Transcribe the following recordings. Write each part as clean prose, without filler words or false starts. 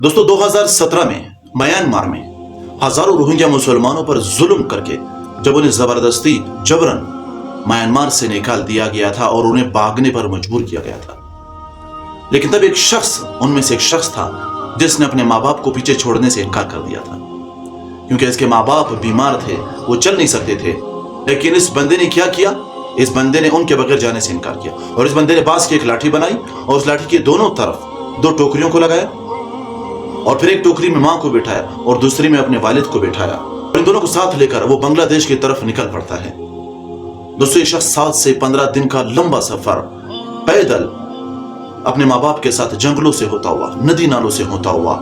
दोस्तों 2017 में म्यांमार में हजारों रोहिंग्या मुसलमानों पर जुल्म करके जब उन्हें जबरदस्ती जबरन म्यांमार से निकाल दिया गया था और उन्हें भागने पर मजबूर किया गया था, लेकिन तब एक शख्स उनमें से एक शख्स था जिसने अपने माँ बाप को पीछे छोड़ने से इनकार कर दिया था, क्योंकि इसके माँ बाप बीमार थे, वो चल नहीं सकते थे। लेकिन इस बंदे ने क्या किया? इस बंदे ने उनके बगैर जाने से इनकार किया और इस बंदे ने बांस की एक लाठी बनाई और उस लाठी के दोनों तरफ दो टोकरियों को लगाया और फिर एक टोकरी में मां को बिठाया और दूसरी में अपने वालिद को बिठाया और इन दोनों को साथ लेकर वो बांग्लादेश की तरफ निकल पड़ता है। दोस्तों ये शख्स 7 से 15 दिन का लंबा सफर पैदल अपने माँ बाप के साथ जंगलों से होता हुआ, नदी नालों से होता हुआ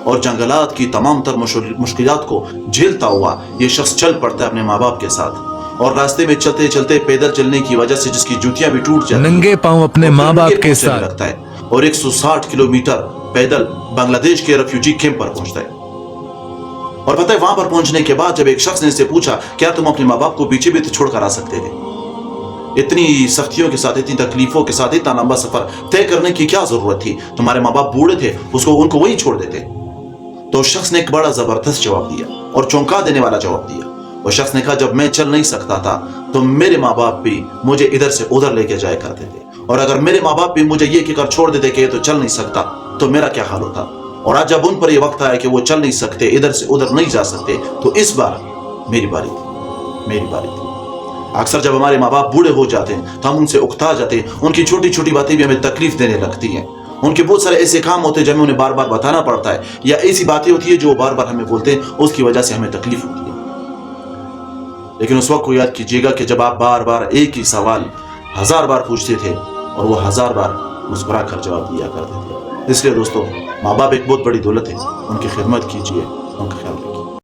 और जंगलात की तमाम तर मुश्किलात को झेलता हुआ ये शख्स चल पड़ता है अपने माँ बाप के साथ। और रास्ते में चलते चलते पैदल चलने की वजह से जिसकी जूतियां भी टूट जाती हैं, नंगे पांव अपने माँ बाप के साथ लगता है और 160 किलोमीटर पैदल बांग्लादेश के रेफ्यूजी कैंप पर पहुंचता है। और पता है वहां पर पहुंचने के बाद जब एक शख्स ने इससे पूछा क्या तुम अपने माँ बाप को पीछे भी तो छोड़कर आ सकते थे? इतनी सख्तियों के साथ, इतनी तकलीफों के साथ इतना लंबा सफर तय करने की क्या जरूरत थी? तुम्हारे माँ बाप बूढ़े थे, उनको वही छोड़ देते। तो शख्स ने एक बड़ा जबरदस्त जवाब दिया और चौंका देने वाला जवाब दिया। और शख्स ने कहा जब मैं चल नहीं सकता था तो मेरे माँ बाप भी मुझे इधर से उधर लेके जाया करते थे, और अगर मेरे माँ बाप भी मुझे ये कहकर छोड़ देते कि ये तो चल नहीं सकता तो मेरा क्या हाल होता। और आज जब उन पर ये वक्त आया कि वो चल नहीं सकते, इधर से उधर नहीं जा सकते, तो इस बार मेरी बारी थी। अक्सर जब हमारे माँ बाप बूढ़े हो जाते हैं तो हम उनसे उकता जाते हैं, उनकी छोटी छोटी बातें भी हमें तकलीफ देने लगती हैं। उनके बहुत सारे ऐसे काम होते हैं जो हमें उन्हें बार बार बताना पड़ता है, या ऐसी बातें होती है जो बार बार हमें बोलते हैं, उसकी वजह से हमें तकलीफ होती है। लेकिन उस वक्त को याद कीजिएगा कि जब आप बार बार एक ही सवाल 1000 बार पूछते थे और वो 1000 बार मुस्कुरा कर जवाब दिया करते थे। इसलिए दोस्तों माँ बाप एक बहुत बड़ी दौलत है, उनकी खिदमत कीजिए, उनका ख्याल रखिए।